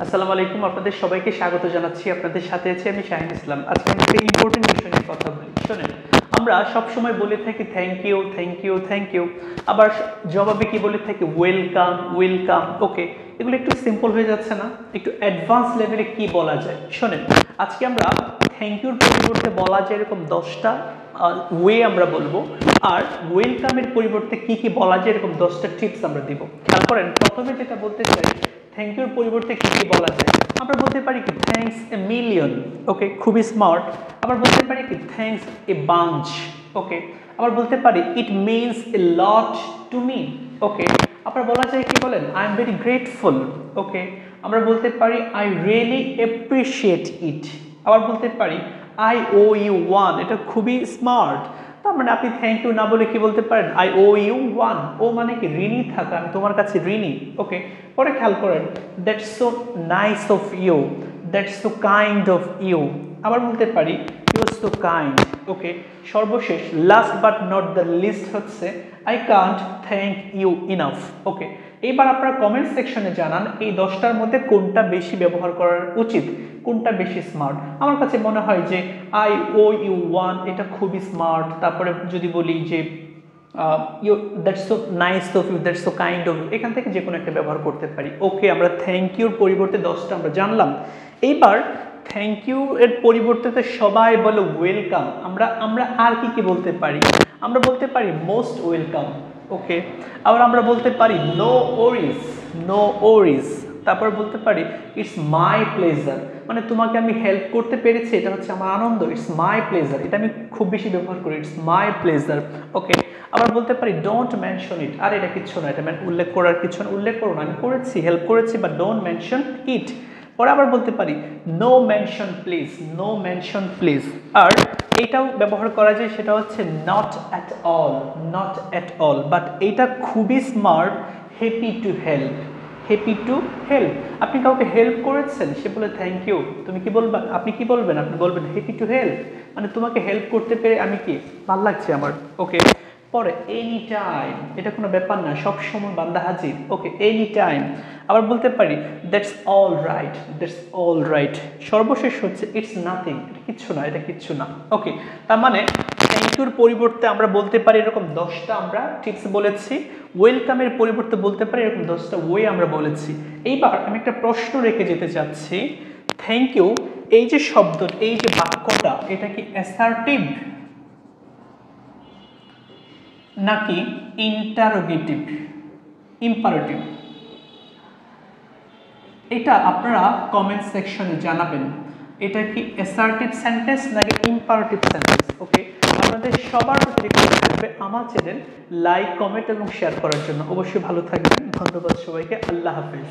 আসসালামু আলাইকুম, আপনাদের সবাইকে স্বাগত জানাচ্ছি। আপনাদের সাথে আছি আমি শাহিন ইসলাম। আজকে আমি একটা ইম্পর্টেন্ট বিষয় নিয়ে কথা বলি। শোনেন, আমরা সবসময় বলে থাকি thank you thank you thank you, আবার জবাবে কি বলে থাকি ওয়েলকাম ওয়েলকাম। ওকে, এগুলো একটু সিম্পল হয়ে যাচ্ছে না? একটু অ্যাডভান্স লেভেলে কি বলা যায় শোনেন, আজকে আমরা থ্যাংক ইউর পরিবর্তে বলা যায় এরকম 10টা ওয়ে আমরা বলবো, আর ওয়েলকামের পরিবর্তে কি কি বলা যায় এরকম 10টা টিপস আমরা দিব। খেয়াল করেন, প্রথমে যেটা বলতে চাই, থ্যাংক ইউর পরিবর্তে কি কি বলা যায়। আমরা বলতে পারি কি থ্যাঙ্কস এ মিলিয়ন। ওকে, খুবই স্মার্ট। আবার বলতে পারি কি থ্যাঙ্কস এ বাঞ্চ। ওকে, আবার বলতে পারি it means a lot to me. Okay, আবার বলা যায় কি বলেন, I am very grateful. Okay, আমরা বলতে পারি আই রিয়েলি অ্যাপ্রিশিয়েট ইট। আবার বলতে পারি আই ও ইউ ওয়ান। এটা খুবই স্মার্ট। তার মানে আপনি থ্যাংক ইউ না বলে কি বলতে পারেন, আই ও ইউ ওয়ান। ও মানে কি ঋণী থাকা, আমি তোমার কাছে ঋণী। ওকে, পরে খেয়াল করেন, that's so nice of you, that's so kind of you. আবার বলতে পারি you are so kind. Okay, সর্বশেষ last but not the least হচ্ছে I can't thank you enough. Okay, এইবার আপনারা কমেন্ট সেকশনে জানান এই 10টার মধ্যে কোনটা বেশি ব্যবহার করা উচিত, কোনটা বেশি স্মার্ট। আমার কাছে মনে হয় যে আই ও ইউ ওয়ান এটা খুবই স্মার্ট। তারপরে যদি বলি যে you that's so nice of you, that's so kind of you, এখান থেকে যে কোনো একটা ব্যবহার করতে পারি। ওকে, আমরা থ্যাংক ইউর পরিবর্তে 10টা আমরা জানলাম। এইবার থ্যাংক ইউ এর পরিবর্তে সবাই বলে ওয়েলকাম। আমরা আর কি কি বলতে পারি? আমরা বলতে পারি মোস্ট ওয়েলকাম। ওকে, আবার আমরা বলতে পারি নো ওরিজ, নো ওরিজ। তারপর বলতে পারি ইটস মাই প্লেজার, মানে তোমাকে আমি হেল্প করতে পেরেছি এটা হচ্ছে আমার আনন্দ। ইটস মাই প্লেজার, এটা আমি খুব বেশি ব্যবহার করি, ইটস মাই প্লেজার। ওকে, আবার বলতে পারি ডোন্ট মেনশন ইট, আর এটা কিচ্ছু না, এটা উল্লেখ করার কিছু না, উল্লেখ করো না, আমি করেছি, হেল্প করেছি, বা ডোন্ট মেনশন ইট। পরে আবার বলতে পারি no mention please, no mention please. আর এইটাও ব্যবহার করা যায়, সেটা হচ্ছে not at all, not at all. But এইটা খুবই smart, happy to help, happy to help. আপনি কাউকে হেল্প করেছেন, সে বলে থ্যাংক ইউ, তুমি কি বলবেন? আপনি কি বলবেন? আপনি বলবেন হ্যাপি টু হেল্প, মানে তোমাকে হেল্প করতে পেরে আমি কি ভালো লাগছে আমার। ওকে, পরে এনি টাইম, এটা কোনো ব্যাপার না, সব সময় বান্দা হাজির। ওকে, এনি টাইম। আবার বলতে পারি that's all right, that's all right. সর্বশেষ হচ্ছে ইটস নাথিং, এটা কিচ্ছু না, এটা কিচ্ছু না। ওকে, তার মানে থ্যাংক ইউর পরিবর্তে আমরা বলতে পারি এরকম 10টা আমরা টিপস বলেছি। ওয়েলকামের পরিবর্তে বলতে পারি এরকম 10টা ওয়ে আমরা বলেছি। এইবার আমি একটা প্রশ্ন রেখে যেতে চাচ্ছি, থ্যাংক ইউ এই যে শব্দ, এই যে বাক্যটা, এটা কি অ্যাসার্টিভ নাকি ইন্টারোগেটিভ, ইম্পারেটিভ? এটা আপনারা কমেন্ট সেকশনে জানাবেন। এটা কি অ্যাসার্টিভ সেন্টেন্স নাকি ইম্পারেটিভ সেন্টেন্স? ওকে, আপনাদের সবার প্রতি রিকোয়েস্ট থাকবে আমার চ্যানেল লাইক, কমেন্ট এবং শেয়ার করার জন্য। অবশ্যই ভালো থাকবেন। ধন্যবাদ সবাইকে। আল্লাহ হাফেজ।